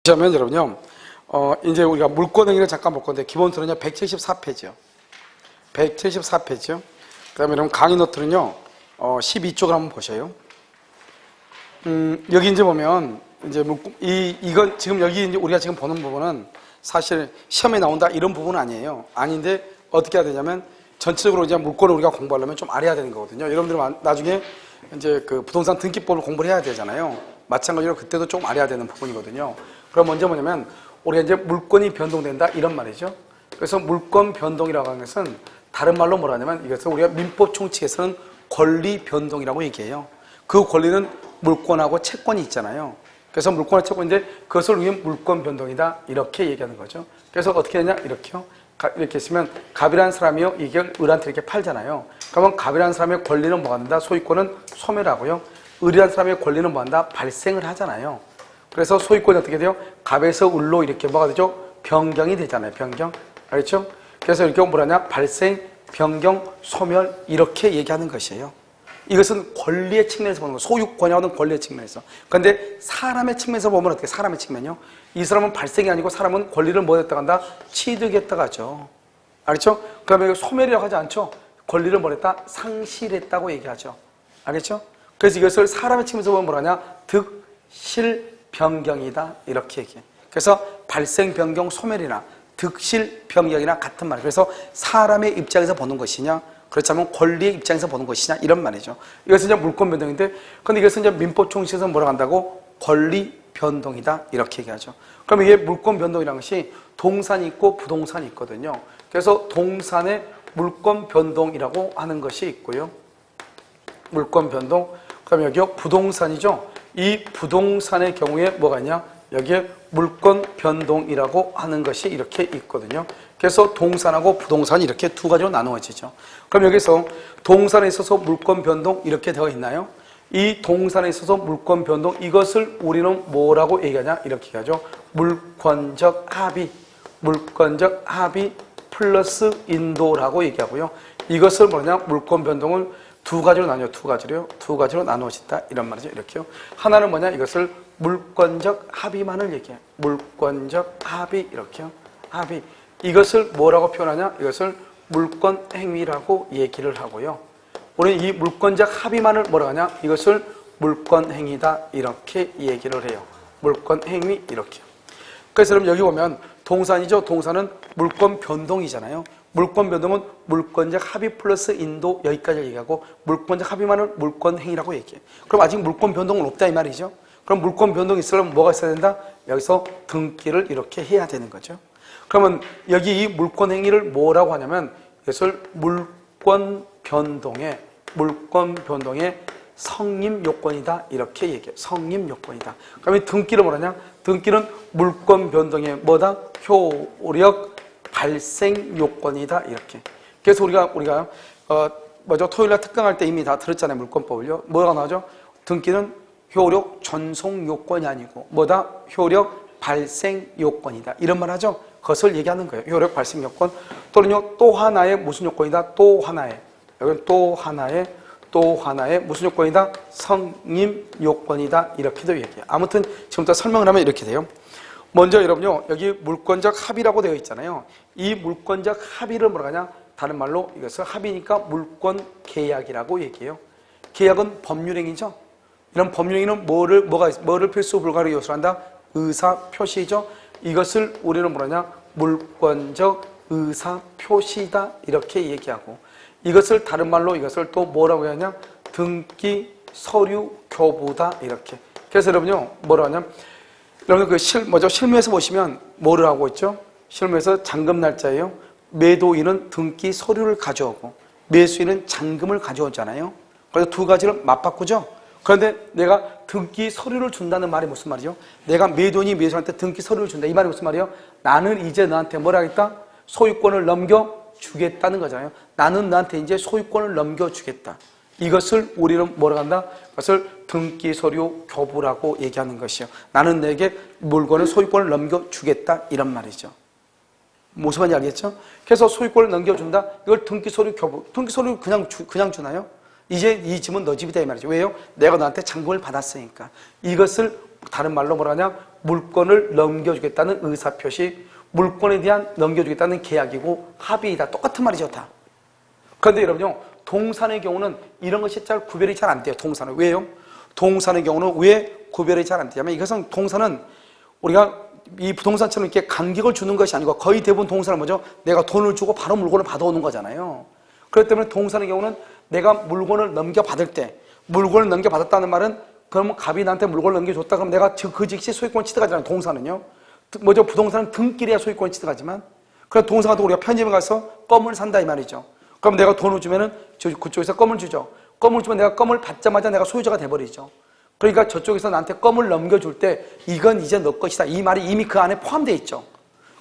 그러면 여러분요, 이제 우리가 물권행위를 잠깐 볼 건데, 기본서는요, 174페이지요. 174페이지요. 그 다음에 여러분 강의 노트는요, 12쪽을 한번 보셔요. 여기 이제 보면, 이제 이건 지금 여기 이제 우리가 지금 보는 부분은 사실 시험에 나온다 이런 부분은 아니에요. 아닌데, 어떻게 해야 되냐면, 전체적으로 이제 물권을 우리가 공부하려면 좀 알아야 되는 거거든요. 여러분들은 나중에 이제 그 부동산 등기법을 공부를 해야 되잖아요. 마찬가지로 그때도 좀 알아야 되는 부분이거든요. 그럼 먼저 뭐냐면, 우리가 이제 물권이 변동된다 이런 말이죠. 그래서 물권 변동이라고 하는 것은 다른 말로 뭐라 하냐면, 이것을 우리가 민법 총칙에서는 권리 변동이라고 얘기해요. 그 권리는 물권하고 채권이 있잖아요. 그래서 물권과 채권인데 그것을 위해 물권 변동이다 이렇게 얘기하는 거죠. 그래서 어떻게 하냐 이렇게요. 이렇게 했으면 갑이라는 사람이요, 이걸 을한테 이렇게 팔잖아요. 그러면 갑이라는 사람의 권리는 뭐가 된다? 소유권은 소멸하고요. 을이라는 사람의 권리는 뭐 한다? 발생을 하잖아요. 그래서 소유권이 어떻게 돼요? 갑에서 을로 이렇게 뭐가 되죠? 변경이 되잖아요. 변경. 알겠죠? 그래서 이렇게 뭐라냐? 발생, 변경, 소멸 이렇게 얘기하는 것이에요. 이것은 권리의 측면에서 보는 거, 소유권이라는 권리의 측면에서. 그런데 사람의 측면에서 보면 어떻게? 사람의 측면이요? 이 사람은 발생이 아니고 사람은 권리를 뭐 했다고 한다? 취득했다고 하죠. 알겠죠? 그러면 소멸이라고 하지 않죠? 권리를 뭐 했다? 상실했다고 얘기하죠. 알겠죠? 그래서 이것을 사람의 측면에서 보면 뭐라냐? 득실 변경이다 이렇게 얘기해. 그래서 발생, 변경, 소멸이나 득실, 변경이나 같은 말. 그래서 사람의 입장에서 보는 것이냐, 그렇지 않으면 권리의 입장에서 보는 것이냐 이런 말이죠. 이것은 이제 물권 변동인데, 근데 이것은 이제 민법 총칙에서 뭐라고 한다고? 권리 변동이다 이렇게 얘기하죠. 그럼 이게 물권 변동이라는 것이 동산이 있고 부동산이 있거든요. 그래서 동산의 물권 변동이라고 하는 것이 있고요. 물권 변동. 그럼 여기요 부동산이죠. 이 부동산의 경우에 뭐가 있냐? 여기에 물권 변동이라고 하는 것이 이렇게 있거든요. 그래서 동산하고 부동산이 이렇게 두 가지로 나누어지죠. 그럼 여기서 동산에 있어서 물권 변동 이렇게 되어 있나요? 이 동산에 있어서 물권 변동, 이것을 우리는 뭐라고 얘기하냐? 이렇게 얘기하죠. 물권적 합의. 물권적 합의 플러스 인도라고 얘기하고요. 이것을 뭐냐? 물권 변동을 두 가지로 나뉘어요. 두 가지로 나누어진다 이런 말이죠. 이렇게요. 하나는 뭐냐? 이것을 물권적 합의만을 얘기해요. 물권적 합의 이렇게요. 합의. 이것을 뭐라고 표현하냐? 이것을 물권 행위라고 얘기를 하고요. 우리는 이 물권적 합의만을 뭐라고 하냐? 이것을 물권 행위다 이렇게 얘기를 해요. 물권 행위 이렇게요. 그래서 여러분 여기 보면 동산이죠. 동산은 물권 변동이잖아요. 물권 변동은 물권적 합의 플러스 인도 여기까지 얘기하고, 물권적 합의만을 물권 행위라고 얘기해. 그럼 아직 물권 변동은 없다 이 말이죠. 그럼 물권 변동이 있으려면 뭐가 있어야 된다? 여기서 등기를 이렇게 해야 되는 거죠. 그러면 여기 이 물권 행위를 뭐라고 하냐면 이것을 물권 변동의 성립 요건이다 이렇게 얘기해요. 성립 요건이다. 그러면 등기를 뭐라냐? 등기는 물권 변동의 뭐다? 효력 발생 요건이다 이렇게. 그래서 우리가 토요일날 특강할 때 이미 다 들었잖아요. 물권법을요. 뭐가 나오죠? 등기는 효력 전송 요건이 아니고 뭐다? 효력 발생 요건이다 이런 말 하죠. 그것을 얘기하는 거예요. 효력 발생 요건. 또는요 또 하나의 무슨 요건이다? 또 하나의, 여기는 또 하나의 무슨 요건이다? 성립 요건이다 이렇게도 얘기해요. 아무튼 지금부터 설명을 하면 이렇게 돼요. 먼저 여러분요 여기 물권적 합의라고 되어 있잖아요. 이 물권적 합의를 뭐라 하냐? 다른 말로 이것을 합의니까 물권 계약이라고 얘기해요. 계약은 법률행위죠. 이런 법률행위는 뭐를 필수 불가로 요소로 한다? 의사 표시죠. 이것을 우리는 뭐라냐? 물권적 의사 표시다 이렇게 얘기하고, 이것을 다른 말로 이것을 또 뭐라고 하냐? 등기 서류 교부다 이렇게. 그래서 여러분요 뭐라 하냐? 여러분 실무에서 보시면 뭐를 하고 있죠? 실무에서 잔금 날짜예요. 매도인은 등기 서류를 가져오고 매수인은 잔금을 가져오잖아요. 그래서 두 가지를 맞바꾸죠. 그런데 내가 등기 서류를 준다는 말이 무슨 말이죠? 내가 매도인이 매수한테 등기 서류를 준다 이 말이 무슨 말이에요? 나는 이제 너한테 뭐라 하겠다? 소유권을 넘겨주겠다는 거잖아요. 나는 너한테 이제 소유권을 넘겨주겠다. 이것을 우리는 뭐라고 한다? 그것을 등기 서류 교부라고 얘기하는 것이요. 나는 내게 물건을 소유권을 넘겨주겠다 이런 말이죠. 무슨 말인지 알겠죠? 그래서 소유권을 넘겨준다. 이걸 등기 서류 교부. 등기 서류 그냥 주나요? 이제 이 집은 너 집이다 이 말이죠. 왜요? 내가 너한테 잔금을 받았으니까. 이것을 다른 말로 뭐라 하냐? 물권을 넘겨주겠다는 의사표시, 물권에 대한 넘겨주겠다는 계약이고 합의이다. 똑같은 말이죠, 다. 그런데 여러분요, 동사의 경우는 이런 것이 잘 구별이 잘 안 돼요. 동사는. 왜요? 동사의 경우는 왜 구별이 잘 안 되냐면, 이것은 동사는 우리가 이 부동산처럼 이렇게 간격을 주는 것이 아니고 거의 대부분 동사는 뭐죠? 내가 돈을 주고 바로 물건을 받아오는 거잖아요. 그렇기 때문에 동사의 경우는 내가 물건을 넘겨받을 때, 물건을 넘겨받았다는 말은 그러면 갑이 나한테 물건을 넘겨줬다 그러면 내가 그 즉시 소유권을 취득하잖아요. 동사는요. 뭐죠? 부동산은 등기해야 소유권을 취득하지만, 그래서 동사가 또 우리가 편집에 가서 껌을 산다 이 말이죠. 그럼 내가 돈을 주면은 그쪽에서 껌을 주죠. 껌을 주면 내가 껌을 받자마자 내가 소유자가 돼버리죠. 그러니까 저쪽에서 나한테 껌을 넘겨줄 때 이건 이제 너 것이다. 이 말이 이미 그 안에 포함되어 있죠.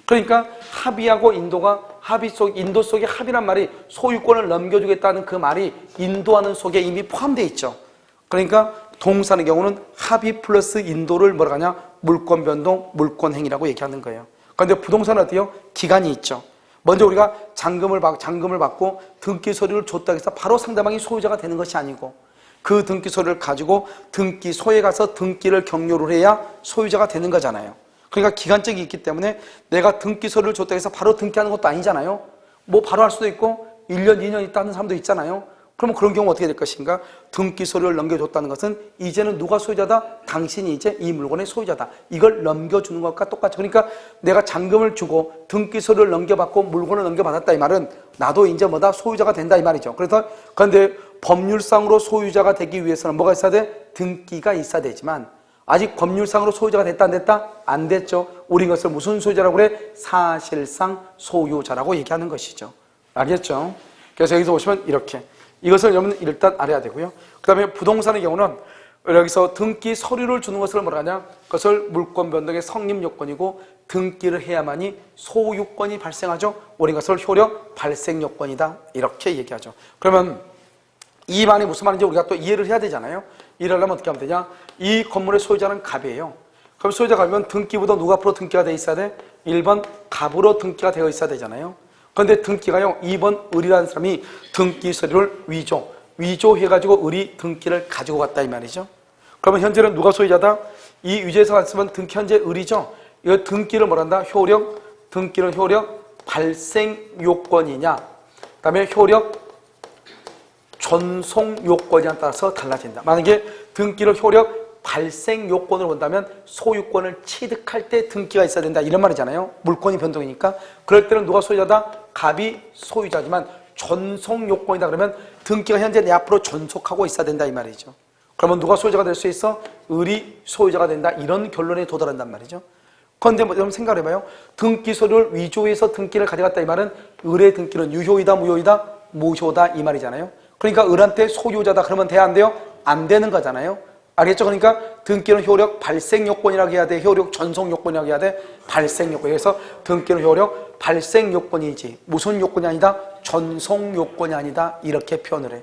그러니까 합의하고 인도가 인도 속에 합의란 말이 소유권을 넘겨주겠다는 그 말이 인도하는 속에 이미 포함되어 있죠. 그러니까 동사의 경우는 합의 플러스 인도를 뭐라 하냐? 물권 변동, 물권 행위라고 얘기하는 거예요. 그런데 부동산은 어때요? 기간이 있죠. 먼저 우리가 잔금을 받고 등기 서류를 줬다고 해서 바로 상대방이 소유자가 되는 것이 아니고 그 등기 서류를 가지고 등기소에 가서 등기를 격려를 해야 소유자가 되는 거잖아요. 그러니까 기간적이 있기 때문에 내가 등기 서류를 줬다고 해서 바로 등기하는 것도 아니잖아요. 뭐 바로 할 수도 있고 1년, 2년 있다는 사람도 있잖아요. 그러면 그런 경우 어떻게 될 것인가? 등기 서류를 넘겨줬다는 것은 이제는 누가 소유자다? 당신이 이제 이 물건의 소유자다. 이걸 넘겨주는 것과 똑같죠. 그러니까 내가 잔금을 주고 등기 서류를 넘겨받고 물건을 넘겨받았다 이 말은 나도 이제 뭐다? 소유자가 된다 이 말이죠. 그런데 법률상으로 소유자가 되기 위해서는 뭐가 있어야 돼? 등기가 있어야 되지만 아직 법률상으로 소유자가 됐다 안 됐다? 안 됐죠. 우리 이것을 무슨 소유자라고 그래? 사실상 소유자라고 얘기하는 것이죠. 알겠죠? 그래서 여기서 보시면 이렇게 이것을 여러분 일단 알아야 되고요. 그 다음에 부동산의 경우는 여기서 등기 서류를 주는 것을 뭐라 하냐? 그것을 물권 변동의 성립 요건이고 등기를 해야만이 소유권이 발생하죠. 우리 이것을 효력 발생 요건이다 이렇게 얘기하죠. 그러면 이 말이 무슨 말인지 우리가 또 이해를 해야 되잖아요. 이해를 하려면 어떻게 하면 되냐? 이 건물의 소유자는 갑이에요. 그럼 소유자가 가면 등기부터 누가 앞으로 등기가 돼 있어야 돼? 1번 갑으로 등기가 되어 있어야 되잖아요. 그런데 등기가요, 2번 을이라는 사람이 등기 서류를 위조해가지고 을이 등기를 가지고 갔다 이 말이죠. 그러면 현재는 누가 소유자다? 이 위조에서 갔으면 등기 현재 을이죠. 이거 등기를 뭐란다? 등기는 효력 발생 요건이냐? 그 다음에 효력 전송 요건에 따라서 달라진다. 만약에 등기를 효력 발생 요건을 본다면 소유권을 취득할 때 등기가 있어야 된다 이런 말이잖아요. 물권이 변동이니까. 그럴 때는 누가 소유자다? 갑이 소유자지만 전송 요건이다 그러면 등기가 현재 내 앞으로 전속하고 있어야 된다 이 말이죠. 그러면 누가 소유자가 될 수 있어? 을이 소유자가 된다 이런 결론에 도달한단 말이죠. 그런데 뭐 여러분 생각을 해봐요. 등기 서류를 위조해서 등기를 가져갔다 이 말은 을의 등기는 유효이다 무효이다? 무효다 이 말이잖아요. 그러니까 을한테 소유자다 그러면 돼야 안 돼요? 안 되는 거잖아요. 알겠죠? 그러니까 등기는 효력 발생 요건이라고 해야 돼? 효력 전송 요건이라고 해야 돼? 발생 요건. 그래서 등기는 효력 발생 요건이지 무슨 요건이 아니다? 전송 요건이 아니다 이렇게 표현을 해.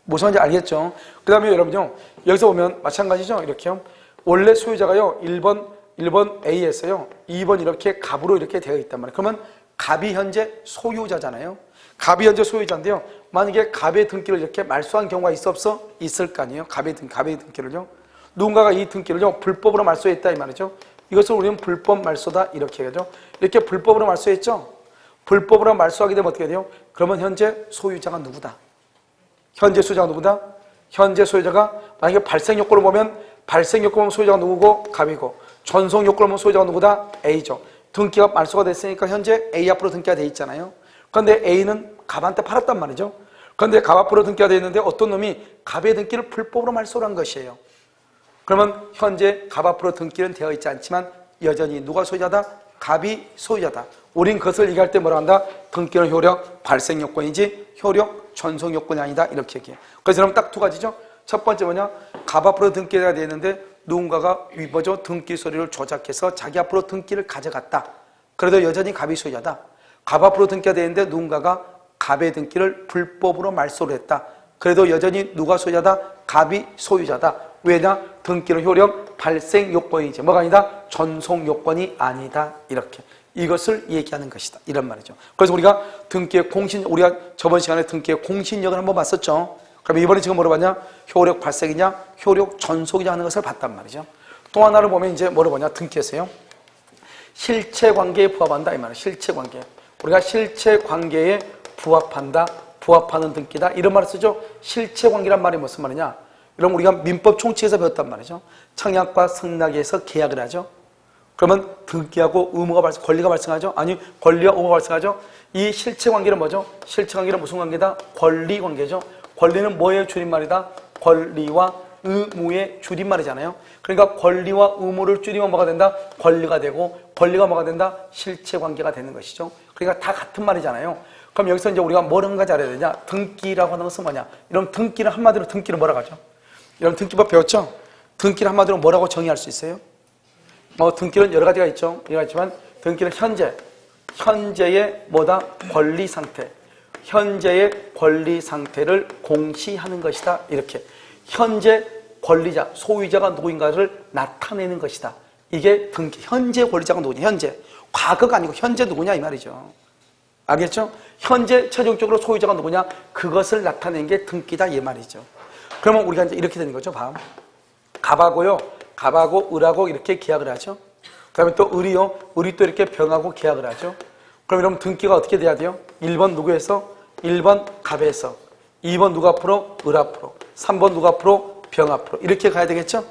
무슨 말인지 알겠죠? 그 다음에 여러분요 여기서 보면 마찬가지죠. 이렇게요. 원래 소유자가요 1번 A에서요 2번 이렇게 갑으로 이렇게 되어 있단 말이에요. 그러면 갑이 현재 소유자잖아요. 갑이 현재 소유자인데요. 만약에 갑의 등기를 이렇게 말소한 경우가 있어 없어? 있을 거 아니에요. 갑의 등기를요. 누군가가 이 등기를요 불법으로 말소했다 이 말이죠. 이것을 우리는 불법 말소다 이렇게 얘기하죠. 이렇게 불법으로 말소했죠. 불법으로 말소하게 되면 어떻게 돼요? 그러면 현재 소유자가 누구다? 현재 소유자가 누구다? 현재 소유자가 만약에 발생 요건을 보면 소유자가 누구고? 갑이고 전송 요건을 보면 소유자가 누구다? A죠. 등기가 말소가 됐으니까 현재 A 앞으로 등기가 돼 있잖아요. 그런데 A는 갑한테 팔았단 말이죠. 그런데 갑 앞으로 등기가 되어 있는데 어떤 놈이 갑의 등기를 불법으로 말소를 한 것이에요. 그러면 현재 갑 앞으로 등기는 되어 있지 않지만 여전히 누가 소유자다? 갑이 소유자다. 우린 그것을 얘기할 때 뭐라 한다? 등기는 효력 발생 요건이지 효력 전송 요건이 아니다 이렇게 얘기해요. 그래서 여러분 딱 두 가지죠. 첫 번째 뭐냐? 갑 앞으로 등기가 되어 있는데 누군가가 등기 서류를 조작해서 자기 앞으로 등기를 가져갔다. 그래도 여전히 갑이 소유자다. 갑 앞으로 등기가 되어 있는데 누군가가 갑의 등기를 불법으로 말소를 했다. 그래도 여전히 누가 소유자다? 갑이 소유자다. 왜냐? 등기는 효력 발생 요건이지 뭐가 아니다? 전송 요건이 아니다. 이렇게 이것을 얘기하는 것이다 이런 말이죠. 그래서 우리가 등기의 우리가 저번 시간에 등기의 공신력을 한번 봤었죠. 그럼 이번에 지금 뭐로 봤냐? 효력 발생이냐 효력 전속이냐 하는 것을 봤단 말이죠. 또 하나를 보면 이제 뭐를 보냐, 등기에서요. 실체 관계에 부합한다 이 말이에요. 실체 관계. 우리가 실체 관계에 부합한다, 부합하는 등기다 이런 말을 쓰죠. 실체 관계란 말이 무슨 말이냐? 이런 우리가 민법 총칙에서 배웠단 말이죠. 청약과 승낙에서 계약을 하죠. 그러면 등기하고 의무가 권리가 발생하죠. 아니 권리와 의무가 발생하죠. 이 실체 관계는 뭐죠? 실체 관계는 무슨 관계다? 권리 관계죠. 권리는 뭐의 줄임말이다? 권리와 의무의 줄임말이잖아요. 그러니까 권리와 의무를 줄이면 뭐가 된다? 권리가 되고, 권리가 뭐가 된다? 실체 관계가 되는 것이죠. 그러니까 다 같은 말이잖아요. 그럼 여기서 이제 우리가 뭘 한 가지 알아야 되냐? 등기라고 하는 것은 뭐냐? 이런 등기를 한마디로 등기를 뭐라고 하죠? 이런 등기법 배웠죠? 등기를 한마디로 뭐라고 정의할 수 있어요? 등기는 여러 가지가 있죠. 여러 가지지만 등기는 현재의 뭐다? 권리 상태. 현재의 권리 상태를 공시하는 것이다. 이렇게. 현재 권리자, 소유자가 누구인가를 나타내는 것이다. 이게 등기. 현재 권리자가 누구냐? 현재. 과거가 아니고 현재 누구냐? 이 말이죠. 알겠죠? 현재 최종적으로 소유자가 누구냐? 그것을 나타내는 게 등기다. 이 말이죠. 그러면 우리가 이제 이렇게 되는 거죠. 갑하고요. 갑하고 을하고 이렇게 계약을 하죠. 그 다음에 또 을이요. 을이 또 이렇게 병하고 계약을 하죠. 그럼 이러면 등기가 어떻게 돼야 돼요? 1번 누구에서? 1번 갑에서. 2번 누가 앞으로? 을 앞으로. 3번 누가 앞으로? 병 앞으로. 이렇게 가야 되겠죠?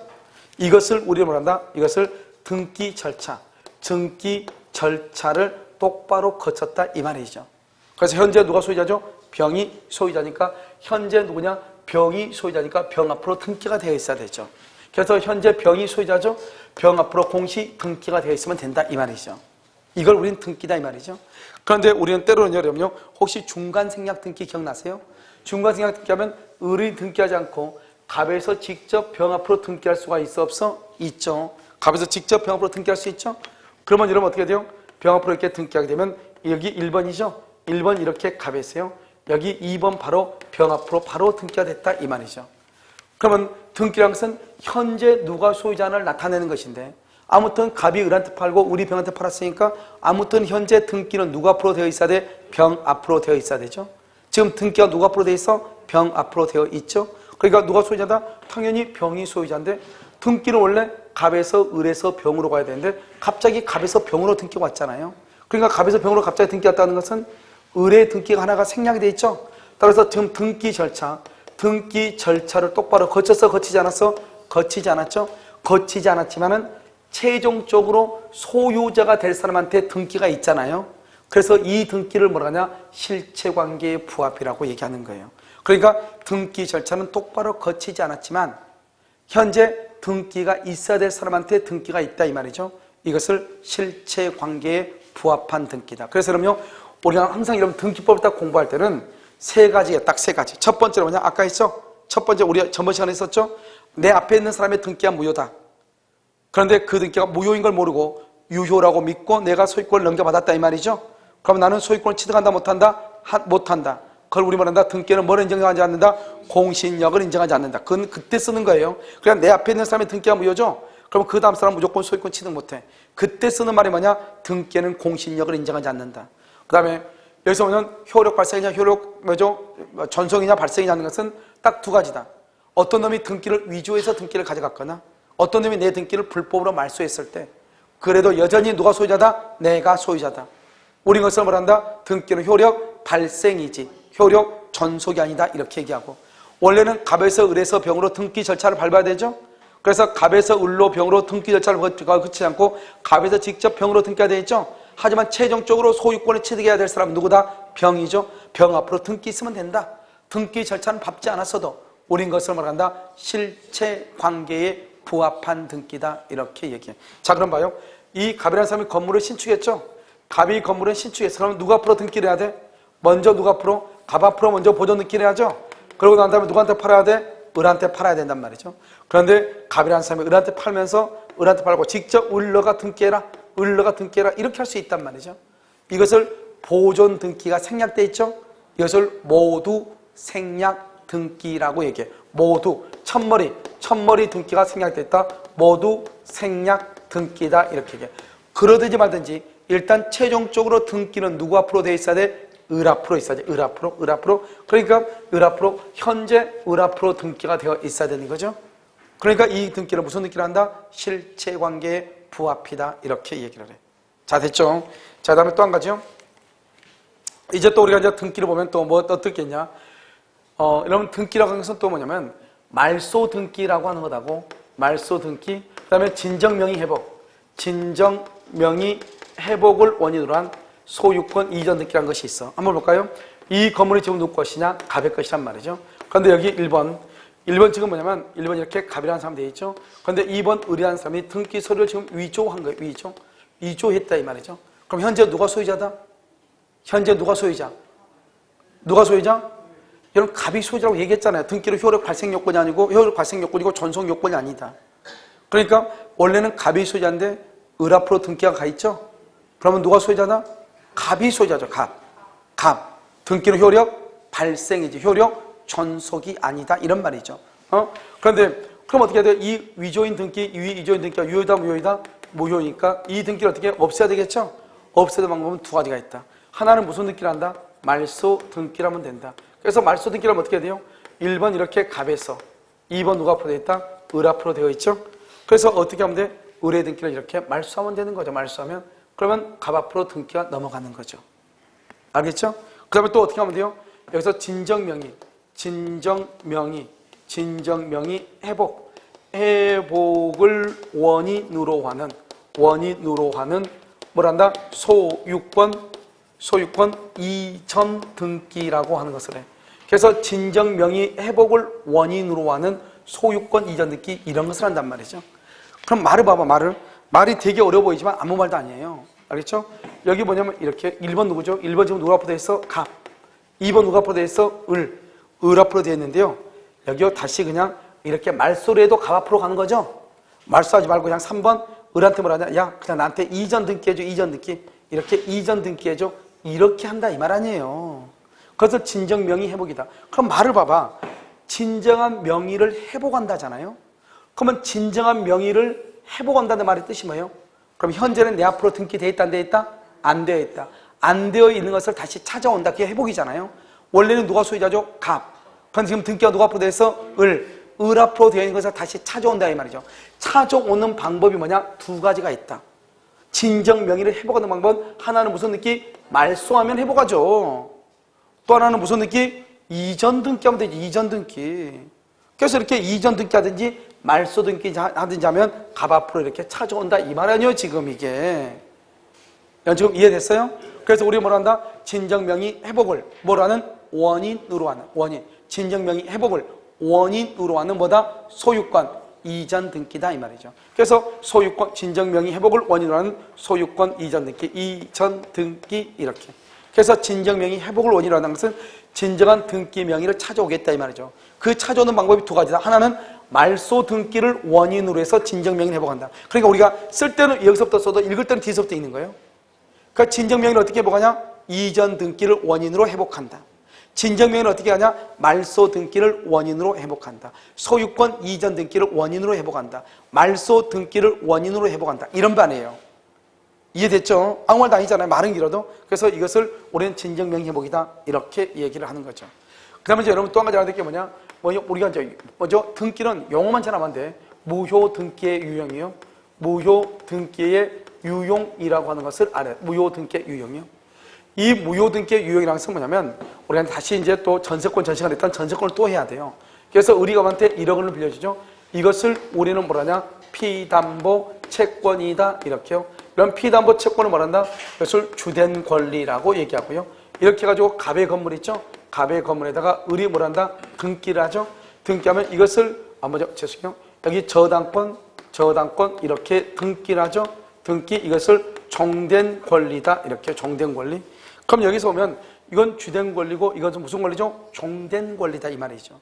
이것을 우리가 뭐란다? 이것을 등기 절차. 등기 절차를 똑바로 거쳤다 이 말이죠. 그래서 현재 누가 소유자죠? 병이 소유자니까 현재 누구냐? 병이 소유자니까 병 앞으로 등기가 되어 있어야 되죠. 그래서 현재 병이 소유자죠. 병 앞으로 공시 등기가 되어 있으면 된다 이 말이죠. 이걸 우리는 등기다 이 말이죠. 그런데 우리는 때로는 여러분요, 혹시 중간생략 등기 기억나세요? 중간생략 등기하면 을이 등기하지 않고 갑에서 직접 병 앞으로 등기할 수가 있어 없어? 있죠. 갑에서 직접 병 앞으로 등기할 수 있죠. 그러면 여러분 어떻게 돼요? 병 앞으로 이렇게 등기하게 되면 여기 1번이죠. 1번 이렇게 갑에서요. 여기 2번 바로 병 앞으로 바로 등기가 됐다 이 말이죠. 그러면 등기란 것은 현재 누가 소유자를 나타내는 것인데, 아무튼 갑이 을한테 팔고 을이 병한테 팔았으니까 아무튼 현재 등기는 누가 앞으로 되어 있어야 돼? 병 앞으로 되어 있어야 되죠. 지금 등기가 누가 앞으로 되어 있어? 병 앞으로 되어 있죠. 그러니까 누가 소유자다? 당연히 병이 소유자인데 등기는 원래 갑에서 을에서 병으로 가야 되는데 갑자기 갑에서 병으로 등기가 왔잖아요. 그러니까 갑에서 병으로 갑자기 등기가 왔다는 것은 을의 등기가 하나가 생략이 돼 있죠. 따라서 지금 등기 절차를 똑바로 거쳤어? 거치지 않았어? 거치지 않았죠. 거치지 않았지만은 최종적으로 소유자가 될 사람한테 등기가 있잖아요. 그래서 이 등기를 뭐라 하냐? 실체관계의 부합이라고 얘기하는 거예요. 그러니까 등기 절차는 똑바로 거치지 않았지만 현재 등기가 있어야 될 사람한테 등기가 있다 이 말이죠. 이것을 실체관계에 부합한 등기다. 그래서 그럼요, 우리가 항상 이런 등기법을 딱 공부할 때는 세 가지예요. 딱 세 가지. 첫 번째로 뭐냐? 아까 했죠? 첫 번째 우리 전번 시간에 했었죠? 내 앞에 있는 사람의 등기가 무효다. 그런데 그 등기가 무효인 걸 모르고 유효라고 믿고 내가 소유권을 넘겨받았다 이 말이죠. 그럼 나는 소유권을 취득한다 못한다? 못한다. 그걸 우리 말한다. 등기는 뭘 인정하지 않는다? 공신력을 인정하지 않는다. 그건 그때 쓰는 거예요. 그냥 내 앞에 있는 사람의 등기가 무효죠? 그럼 그 다음 사람은 무조건 소유권 취득 못해. 그때 쓰는 말이 뭐냐? 등기는 공신력을 인정하지 않는다. 그 다음에 여기서 보면 효력 발생이냐 전송이냐 발생이냐 하는 것은 딱 두 가지다. 어떤 놈이 등기를 위조해서 등기를 가져갔거나 어떤 놈이 내 등기를 불법으로 말소했을 때 그래도 여전히 누가 소유자다? 내가 소유자다. 우리 것을 뭐란다? 등기는 효력 발생이지 효력 전속이 아니다 이렇게 얘기하고, 원래는 갑에서 을에서 병으로 등기 절차를 밟아야 되죠. 그래서 갑에서 을로 병으로 등기 절차를 거치지 않고 갑에서 직접 병으로 등기가 되어 있죠. 하지만 최종적으로 소유권을 취득해야 될 사람은 누구다? 병이죠. 병 앞으로 등기 있으면 된다. 등기 절차는 밟지 않았어도 우린 것을 말한다? 실체관계에 부합한 등기다 이렇게 얘기해. 자, 그럼 봐요. 이 갑이라는 사람이 건물을 신축했죠. 갑이 건물을 신축했어. 그러면 누가 앞으로 등기를 해야 돼? 먼저 누가 앞으로? 갑 앞으로 먼저 보존 등기를 해야죠. 그러고 난 다음에 누구한테 팔아야 돼? 을한테 팔아야 된단 말이죠. 그런데 갑이라는 사람이 을한테 팔면서 을한테 팔고 직접 을러가 등기해라, 을러가 등기해라 이렇게 할 수 있단 말이죠. 이것을 보존 등기가 생략돼 있죠. 이것을 모두 생략 등기라고 얘기해. 모두 첫머리 등기가 생략됐다. 모두 생략 등기다 이렇게 얘기해. 그러든지 말든지 일단 최종적으로 등기는 누구 앞으로 돼 있어야 돼? 을 앞으로 있어야 돼. 을 앞으로. 그러니까 을 앞으로 현재 을 앞으로 등기가 되어 있어야 되는 거죠. 그러니까 이 등기는 무슨 등기를 한다? 실체관계의 부합이다. 이렇게 얘기를 해. 자, 됐죠? 자, 다음에 또 한 가지요. 이제 또 우리가 이제 등기를 보면 또 뭐 어떻겠냐? 여러분 등기라고 하는 것은 또 뭐냐면 말소 등기라고 하는 것하고 말소 등기, 그 다음에 진정명의 회복, 진정명의 회복을 원인으로 한 소유권 이전 등기라는 것이 있어. 한번 볼까요? 이 건물이 지금 누구 것이냐? 갑의 것이란 말이죠. 그런데 여기 1번 지금 뭐냐면 1번 이렇게 갑이라는 사람이 되어 있죠. 그런데 2번 의뢰한 사람이 등기 서류를 지금 위조한 거예요. 위조했다 이 말이죠. 그럼 현재 누가 소유자다? 현재 누가 소유자? 누가 소유자? 여러분 갑이 소유자라고 얘기했잖아요. 등기로 효력 발생 요건이 아니고 효력 발생 요건이고 전속 요건이 아니다. 그러니까 원래는 갑이 소유자인데 을 앞으로 등기가 가 있죠. 그러면 누가 소유자다? 갑이 소유자죠. 갑. 등기로 효력 발생이지 효력 전속이 아니다 이런 말이죠. 그런데 그럼 어떻게 해야 돼? 이 위조인 등기, 위조인 등기가 유효다 무효이다? 무효니까 이 등기를 어떻게 없애야 되겠죠? 없애는 방법은 두 가지가 있다. 하나는 무슨 등기를 한다? 말소 등기를 하면 된다. 그래서 말소 등기를 하면 어떻게 해야 돼요? 1번 이렇게 갑에서 2번 누가 앞으로 되어 있다? 을 앞으로 되어 있죠? 그래서 어떻게 하면 돼? 을의 등기를 이렇게 말소하면 되는 거죠. 말소하면 그러면 갑 앞으로 등기가 넘어가는 거죠. 알겠죠? 그 다음에 또 어떻게 하면 돼요? 여기서 진정명의 회복을 원인으로 하는 뭐란다? 소유권 이전 등기라고 하는 것을 해. 그래서 진정명의 회복을 원인으로 하는 소유권 이전 등기 이런 것을 한단 말이죠. 그럼 말을 봐봐. 말이 되게 어려워 보이지만 아무 말도 아니에요. 알겠죠? 여기 뭐냐면 이렇게 1번 누구죠? 1번 지금 누가 앞으로 되어 있어? 갑. 2번 누가 앞으로 되어 있어? 을 앞으로 되어 있는데요. 여기요 다시 그냥 이렇게 말소를 해도 갑 앞으로 가는 거죠? 말소하지 말고 그냥 3번 을한테 뭐라냐? 야 그냥 나한테 이전 등기 해줘. 이전 등기. 이렇게 이전 등기 해줘. 이렇게 한다 이 말 아니에요. 그래서 진정명의 회복이다. 그럼 말을 봐봐. 진정한 명의를 회복한다잖아요. 그러면 진정한 명의를 회복한다는 말의 뜻이 뭐예요? 그럼 현재는 내 앞으로 등기되어 있다 안 되어 있다? 안 되어 있다. 안 되어 있는 것을 다시 찾아온다. 그게 회복이잖아요. 원래는 누가 소유자죠? 갑. 그럼 지금 등기가 누가 앞으로 되어 있어? 을 앞으로 되어 있는 것을 다시 찾아온다 이 말이죠. 찾아오는 방법이 뭐냐? 두 가지가 있다. 진정 명의를 회복하는 방법은 하나는 무슨 등기? 말소하면 회복하죠. 또 하나는 무슨 등기? 이전 등기하면 되지. 이전 등기. 그래서 이렇게 이전 등기 하든지 말소 등기 하든지 하면 갑 앞으로 이렇게 찾아온다 이 말 아니에요 지금 이게. 지금 이해됐어요? 그래서 우리 뭐라 한다? 진정명의 회복을 뭐라는? 원인으로 하는 원인. 진정명의 회복을 원인으로 하는 뭐다? 소유권 이전 등기다 이 말이죠. 그래서 소유권 진정명의 회복을 원인으로 하는 소유권 이전 등기, 이전 등기 이렇게. 그래서 진정명의 회복을 원인으로 하는 것은 진정한 등기 명의를 찾아오겠다 이 말이죠. 그 찾아오는 방법이 두 가지다. 하나는 말소 등기를 원인으로 해서 진정명의를 회복한다. 그러니까 우리가 쓸 때는 여기서부터 써도 읽을 때는 뒤에서부터 있는 거예요. 그러니까 진정명의를 어떻게 회복하냐? 이전 등기를 원인으로 회복한다. 진정명의는 어떻게 하냐? 말소 등기를 원인으로 회복한다. 소유권 이전 등기를 원인으로 회복한다. 말소 등기를 원인으로 회복한다. 이런 반이에요. 이해됐죠? 아무 말도 아니잖아요. 말은 길어도. 그래서 이것을 우리는 진정명의 회복이다. 이렇게 얘기를 하는 거죠. 그 다음에 이제 여러분 또 한 가지 알아야 될 게 뭐냐? 우리가 이제 뭐죠? 등기는 용어만 잘 하면 돼. 무효 등기의 유형이요. 무효 등기의 유용이라고 하는 것을 알아요. 무효 등기의 유형이요. 이 무효 등기의 유형이라는 것은 뭐냐면 우리가 다시 이제 또 전세권 전시가 됐던 전세권을 또 해야 돼요. 그래서 의리감한테 1억 원을 빌려주죠. 이것을 우리는 뭐라냐? 피담보 채권이다 이렇게요. 이런 피담보 채권을 뭐란다? 이것을 주된 권리라고 얘기하고요. 이렇게 해가지고 갑의 건물 있죠? 갑의 건물에다가 을이 뭐란다? 등기를 하죠. 등기하면 이것을 죄송해요. 여기 저당권 이렇게 등기를 하죠. 등기 이것을 종된 권리다 이렇게 종된 권리. 그럼 여기서 보면 이건 주된 권리고 이것은 무슨 권리죠? 종된 권리다 이 말이죠.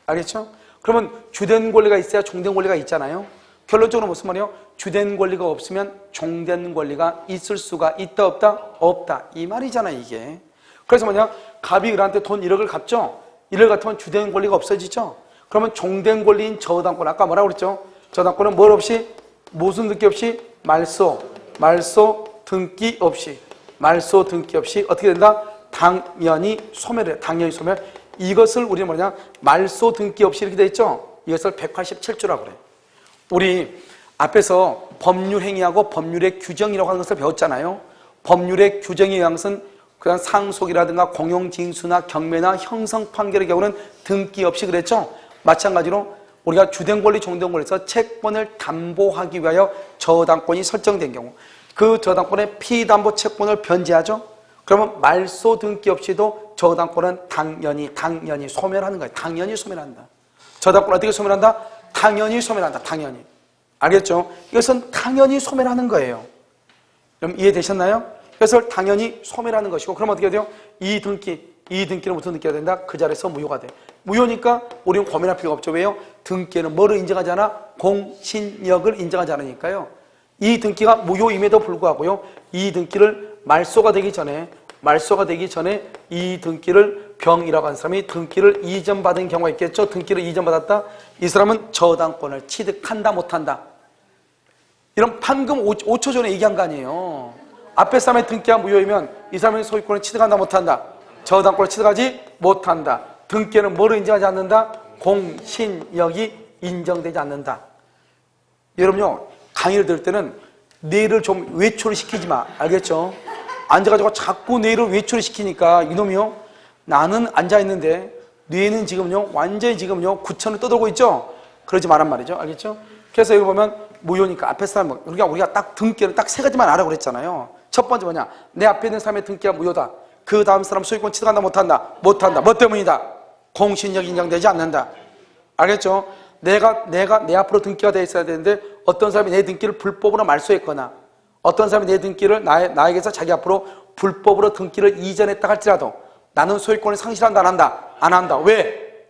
알겠죠? 그러면 주된 권리가 있어야 종된 권리가 있잖아요. 결론적으로 무슨 말이에요? 주된 권리가 없으면 종된 권리가 있을 수가 있다 없다? 없다 이 말이잖아 이게. 그래서 뭐냐? 갑이 을한테 돈 1억을 갚죠? 1억 같으면 주된 권리가 없어지죠? 그러면 종된 권리인 저당권 아까 뭐라고 그랬죠? 저당권은 뭘 없이? 무슨 등기 없이? 말소 등기 없이 어떻게 된다? 당연히 소멸해. 당연히 소멸. 이것을 우리는 뭐냐? 말소 등기 없이 이렇게 돼 있죠? 이것을 187조라고 그래요. 우리 앞에서 법률행위하고 법률의 규정이라고 하는 것을 배웠잖아요. 법률의 규정에 의한 것은 그냥 상속이라든가 공용징수나 경매나 형성판결의 경우는 등기 없이 그랬죠. 마찬가지로 우리가 주된권리 종된권리에서 채권을 담보하기 위하여 저당권이 설정된 경우 그 저당권의 피담보 채권을 변제하죠. 그러면 말소 등기 없이도 저당권은 당연히 소멸하는 거예요. 당연히 소멸한다. 저당권 어떻게 소멸한다? 당연히 소멸한다. 당연히. 알겠죠? 이것은 당연히 소멸하는 거예요. 그럼 이해되셨나요? 그래서 당연히 소멸하는 것이고, 그럼 어떻게 돼요? 이 등기는 무슨 등기가 된다? 그 자리에서 무효가 돼. 무효니까 우리는 고민할 필요가 없죠. 왜요? 등기는 뭐를 인정하지 않아? 공신력을 인정하지 않으니까요. 이 등기가 무효임에도 불구하고요, 이 등기를 말소가 되기 전에 이 등기를 병이라고 하는 사람이 등기를 이전받은 경우가 있겠죠. 등기를 이전받았다. 이 사람은 저당권을 취득한다 못한다. 이런 방금 5초 전에 얘기한 거 아니에요. 앞에 사람의 등기가 무효이면 이 사람의 소유권을 취득한다 못한다. 저당권을 취득하지 못한다. 등기는 뭐를 인정하지 않는다? 공신력이 인정되지 않는다. 여러분요, 강의를 들을 때는 뇌를 좀 외출을 시키지 마. 알겠죠? 앉아가지고 자꾸 뇌를 외출을 시키니까 이놈이요, 나는 앉아있는데 뇌는 지금요 완전히 지금요 구천을 떠돌고 있죠. 그러지 말란 말이죠. 알겠죠? 그래서 여기 보면 무효니까 앞에 사람, 우리가 딱 등기를 딱 세 가지만 알아 그랬잖아요. 첫 번째 뭐냐? 내 앞에 있는 사람의 등기가 무효다. 그 다음 사람 소유권 취득한다 못한다. 뭐 때문이다? 공신력이 인정되지 않는다. 알겠죠? 내가 내 앞으로 등기가 돼 있어야 되는데 어떤 사람이 내 등기를 불법으로 말소했거나 어떤 사람이 내 등기를 나에게서 자기 앞으로 불법으로 등기를 이전했다 할지라도 나는 소유권을 상실한다 안 한다? 안 한다. 왜?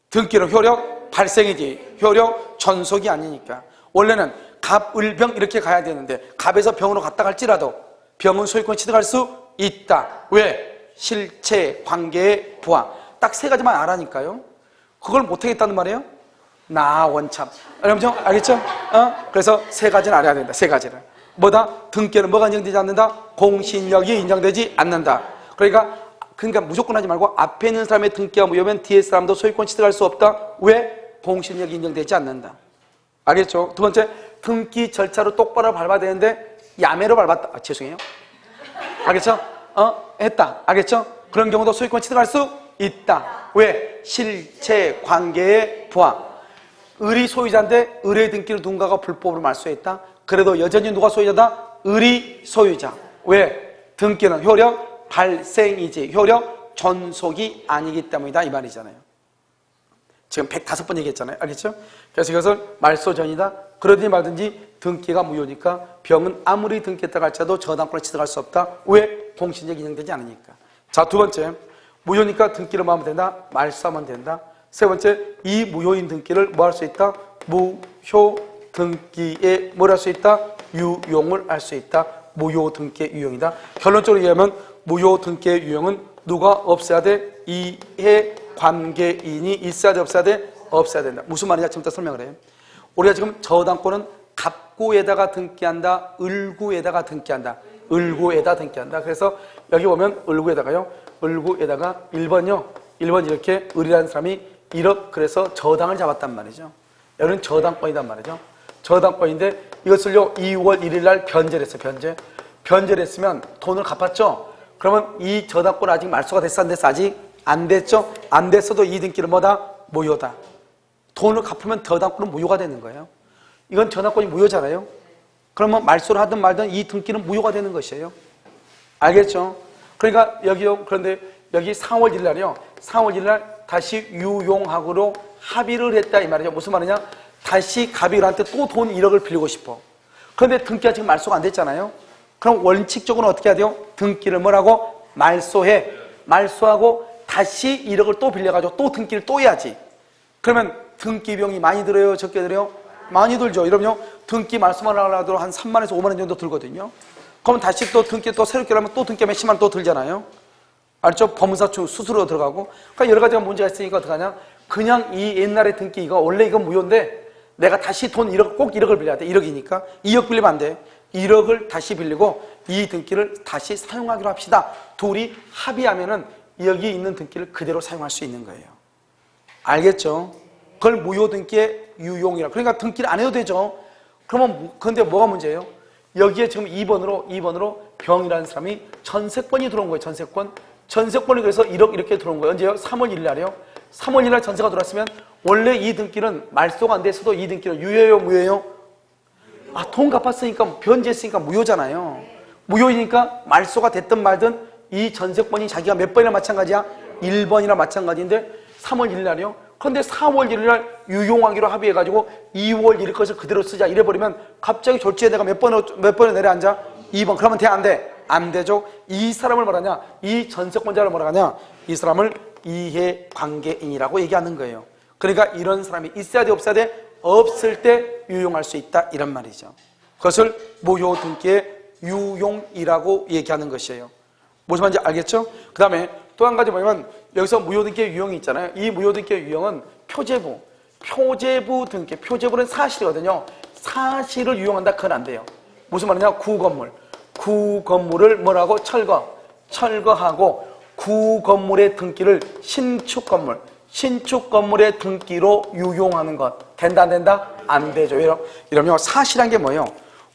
등기는 효력 발생이지 효력 전속이 아니니까. 원래는 갑, 을, 병 이렇게 가야 되는데 갑에서 병으로 갔다 갈지라도 병은 소유권 취득할 수 있다. 왜? 실체, 관계의 부합. 딱 세 가지만 알아니까요. 그걸 못하겠다는 말이에요. 나 원참. 여러분 알겠죠? 그래서 세 가지는 알아야 된다. 세 가지를. 뭐다? 등기는 뭐가 인정되지 않는다? 공신력이 인정되지 않는다. 그러니까 무조건 하지 말고 앞에 있는 사람의 등기가 무효면 뒤에 사람도 소유권 취득할 수 없다. 왜? 공신력이 인정되지 않는다. 알겠죠? 두 번째, 등기 절차로 똑바로 밟아야 되는데 야매로 밟았다. 죄송해요. 알겠죠? 했다. 알겠죠? 그런 경우도 소유권 취득할 수 있다. 왜? 실체 관계의 부합. 을이 소유자인데 을의 등기를 누군가가 불법으로 말소했다. 그래도 여전히 누가 소유자다? 을이 소유자. 왜? 등기는 효력 발생이지 효력 전속이 아니기 때문이다 이 말이잖아요. 지금 105번 얘기했잖아요. 알겠죠? 그래서 이것을 말소 전이다. 그러든지 말든지 등기가 무효니까 병은 아무리 등기했다고 할지라도 저당권을 취득할 수 없다. 왜? 공신력이 인정되지 않으니까. 자, 두 번째, 무효니까 등기를 뭐 하면 된다? 말소하면 된다. 세 번째, 이 무효인 등기를 뭐 할 수 있다? 무효 등기에 뭘 할 수 있다? 유용을 할 수 있다. 무효 등기의 유용이다. 결론적으로 얘기하면 무효 등기의 유용은 누가 없애야 돼? 이해 관계인이 있어야 돼? 없어야 돼? 없어야 된다. 무슨 말이냐? 지금부터 설명을 해요. 우리가 지금 저당권은 갑구에다가 등기한다. 을구에다가 등기한다. 을구에다 등기한다. 그래서 여기 보면 을구에다가요. 을구에다가 1번요. 1번 이렇게 을이라는 사람이 1억 그래서 저당을 잡았단 말이죠. 여기는 저당권이란 말이죠. 저당권인데 이것을요 2월 1일 날 변제를 했어요. 변제를 했으면 돈을 갚았죠. 그러면 이 저당권 아직 말소가 됐어 안 됐어? 아직 안 됐죠. 안 됐어도 이 등기는 뭐다? 무효다. 돈을 갚으면 저당권은 무효가 되는 거예요. 이건 저당권이 무효잖아요. 그러면 말소를 하든 말든 이 등기는 무효가 되는 것이에요. 알겠죠? 그러니까 여기요. 그런데 여기 4월 1일 날이요. 4월 1일 날 다시 유용하고로 합의를 했다 이 말이죠. 무슨 말이냐? 다시 갑이한테 또 돈 1억을 빌리고 싶어. 그런데 등기가 지금 말소가 안 됐잖아요. 그럼 원칙적으로 어떻게 해야 돼요? 등기를 뭐라고? 말소해. 말소하고 다시 1억을 또 빌려가지고 또 등기를 또 해야지. 그러면 등기 비용이 많이 들어요? 적게 들어요? 많이 들죠. 이러면요. 등기 말소만 하려도 한 3만에서 5만 원 정도 들거든요. 그럼 다시 또 등기 또 새롭게 하면 또 등기하면 10만 원 또 들잖아요. 알죠? 법무사 수수료 들어가고. 그러니까 여러 가지가 문제가 있으니까 어떡하냐? 그냥 이 옛날의 등기 이거 원래 이건 무효인데 내가 다시 돈 1억 꼭 1억을 빌려야 돼. 1억이니까 2억 빌리면 안 돼. 1억을 다시 빌리고 이 등기를 다시 사용하기로 합시다. 둘이 합의하면은 여기 있는 등기를 그대로 사용할 수 있는 거예요. 알겠죠? 그걸 무효 등기의 유용이라. 그러니까 등기를 안 해도 되죠. 그러면 근데 뭐가 문제예요? 여기에 지금 2번으로 병이라는 사람이 전세권이 들어온 거예요. 전세권이 그래서 1억 이렇게 들어온 거예요. 언제요? 3월 1일 날이요. 3월 1일 날 전세가 들어왔으면 원래 이 등기는 말소가 안 돼서도 이 등기는 유효예요, 무효예요? 돈 갚았으니까 변제했으니까 무효잖아요. 무효이니까 말소가 됐든 말든 이 전세권이 자기가 몇 번이나 마찬가지야? 1번이나 마찬가지인데 3월 1일 날이요. 그런데 4월 1일 날 유용하기로 합의해가지고 2월 1일 것을 그대로 쓰자 이래버리면 갑자기 졸지에 내가 몇 번에 내려앉아? 2번. 그러면 돼, 안 돼? 안 되죠. 이 사람을 뭐라냐? 이 전세권자를 뭐라 하냐? 이 사람을 이해관계인이라고 얘기하는 거예요. 그러니까 이런 사람이 있어야 돼, 없어야 돼? 없을 때 유용할 수 있다 이런 말이죠. 그것을 무효 등기의 유용이라고 얘기하는 것이에요. 무슨 말인지 알겠죠? 그 다음에 또 한 가지 뭐냐면 여기서 무효 등기의 유형이 있잖아요. 이 무효 등기의 유형은 표제부 등기. 표제부는 사실이거든요. 사실을 유용한다 그건 안 돼요. 무슨 말이냐? 구건물을 뭐라고? 철거하고 구건물의 등기를 신축건물의 등기로 유용하는 것 된다 안 된다? 안 되죠. 이러면 사실한 게 뭐예요?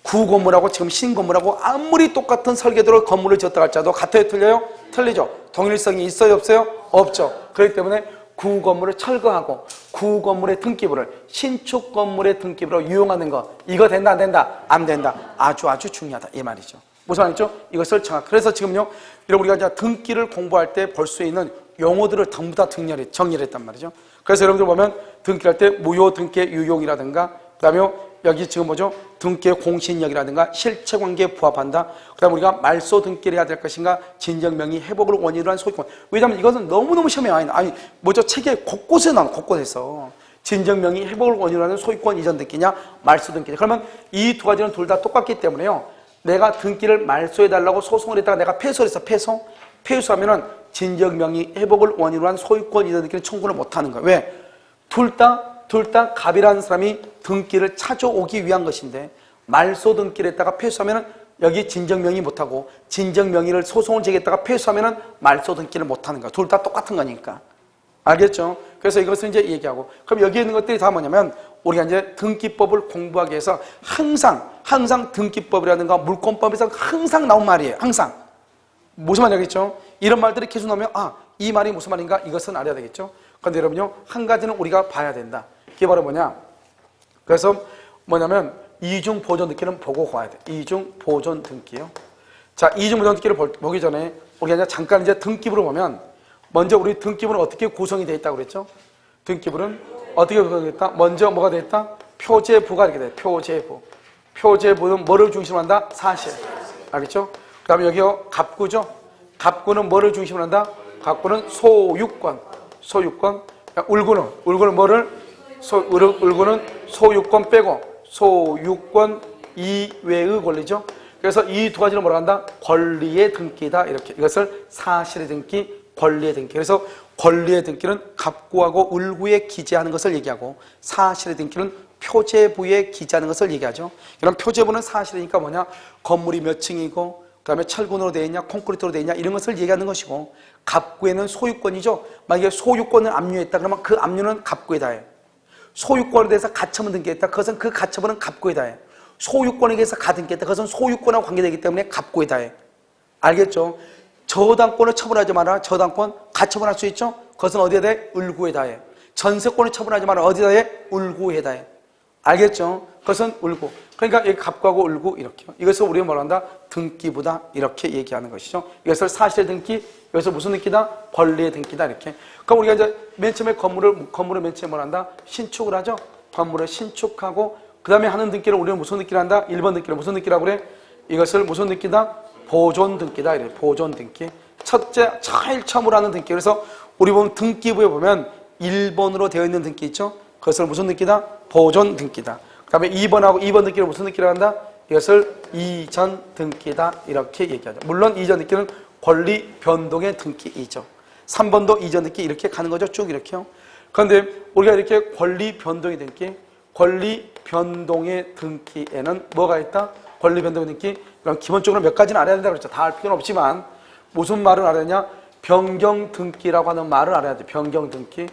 구건물하고 지금 신건물하고 아무리 똑같은 설계도로 건물을 지었다 할지라도 같아요? 틀려요? 틀리죠. 동일성이 있어요? 없어요? 없죠. 그렇기 때문에 구건물을 철거하고 구건물의 등기부를 신축건물의 등기부로 유용하는 것 이거 된다 안 된다? 안 된다. 아주 중요하다 이 말이죠. 무슨 말이죠? 이것을 그래서 지금요 이런 우리가 이제 등기를 공부할 때 볼 수 있는 용어들을 전부 다 정리를 했단 말이죠. 그래서 여러분들 보면 등기할 때 무효 등기의 유용이라든가 그 다음에 여기 지금 뭐죠? 등기의 공신력이라든가 실체관계에 부합한다. 그 다음에 우리가 말소 등기를 해야 될 것인가 진정명의 회복을 원인으로 한 소유권. 왜냐하면 이것은 너무너무 시험에 많이 나와요. 뭐죠? 책에 곳곳에 나와 곳곳에서 진정명의 회복을 원인으로 하는 소유권 이전 등기냐 말소 등기냐. 그러면 이 두 가지는 둘 다 똑같기 때문에요. 내가 등기를 말소해달라고 소송을 했다가 내가 패소를 했어. 패소하면은 진정명의 회복을 원인으로 한 소유권 이전 등기를 청구를 못하는 거예요. 왜? 둘 다 갑이라는 사람이 등기를 찾아오기 위한 것인데 말소 등기를 했다가 패소하면은 여기 진정명의 못하고 진정명의를 소송을 제기했다가 패소하면은 말소 등기를 못하는 거야. 둘 다 똑같은 거니까. 알겠죠? 그래서 이것을 이제 얘기하고 그럼 여기 있는 것들이 다 뭐냐면 우리가 이제 등기법을 공부하기 위해서 항상 등기법이라든가 물권법에서 항상 나온 말이에요. 항상. 무슨 말인지 알겠죠? 이런 말들이 계속 나오면 이 말이 무슨 말인가 이것은 알아야 되겠죠? 그런데 여러분요 한 가지는 우리가 봐야 된다. 그게 바로 뭐냐? 그래서 뭐냐면 이중 보존 등기는 보고 가야 돼. 이중 보존 등기요. 자, 이중 보존 등기를 보기 전에 우리가 이제 잠깐 이제 등기부를 보면 먼저 우리 등기부는 어떻게 구성이 되어 있다고 그랬죠? 등기부는 어떻게 구성이 되어 있다? 먼저 뭐가 되어 있다? 표제부가 이렇게 돼. 표제부는 뭐를 중심으로 한다? 사실. 알겠죠? 그 다음에 여기요 갑구죠? 갑구는 뭐를 중심으로 한다? 갑구는 소유권. 울구는 뭐를? 울구는 소유권 빼고 소유권 이외의 권리죠. 그래서 이 두 가지를 뭐라 한다? 권리의 등기다. 이렇게 이것을 사실의 등기, 권리의 등기. 그래서 권리의 등기는 갑구하고 울구에 기재하는 것을 얘기하고 사실의 등기는 표제부에 기재하는 것을 얘기하죠. 이런 표제부는 사실이니까 뭐냐? 건물이 몇 층이고 그 다음에 철근으로 되어 있냐 콘크리트로 되어 있냐 이런 것을 얘기하는 것이고 갑구에는 소유권이죠. 만약에 소유권을 압류했다 그러면 그 압류는 갑구에다 해. 소유권에 대해서 가처분 등기했다. 그것은 그 가처분은 갑구에다 해. 소유권에 대해서 가등기했다. 그것은 소유권하고 관계되기 때문에 갑구에다 해. 알겠죠? 저당권을 처분하지 마라. 저당권 가처분할 수 있죠? 그것은 어디에다 해? 울구에다 해. 전세권을 처분하지 마라. 어디다 해? 울구에다 해. 알겠죠? 그것은 울구. 그러니까 여기 갑구하고 울구 이렇게요. 이것을 우리가 뭐라 한다? 등기부다. 이렇게 얘기하는 것이죠. 이것을 사실의 등기, 이것을 무슨 등기다? 권리의 등기다. 이렇게. 그럼 우리가 이제 맨 처음에 건물을 맨 처음에 뭐 한다? 신축을 하죠. 건물을 신축하고 그 다음에 하는 등기를 우리는 무슨 등기를 한다? 1번 등기를 무슨 등기라고 그래? 이것을 무슨 등기다? 보존 등기다. 이래. 보존 등기. 제일 처음으로 하는 등기. 그래서 우리 보면 등기부에 보면 1번으로 되어 있는 등기 있죠? 그것을 무슨 등기다? 보존 등기다. 그 다음에 2번하고 2번 등기를 무슨 등기라고 한다? 이것을 이전 등기다. 이렇게 얘기하죠. 물론 이전 등기는 권리 변동의 등기이죠. 3번도 이전 등기 이렇게 가는 거죠. 쭉 이렇게요. 그런데 우리가 이렇게 권리 변동의 등기, 권리 변동의 등기에는 뭐가 있다? 권리 변동의 등기. 그럼 기본적으로 몇 가지는 알아야 된다고 그랬죠. 다 알 필요는 없지만 무슨 말을 알아야 되냐? 변경 등기라고 하는 말을 알아야 돼. 변경 등기.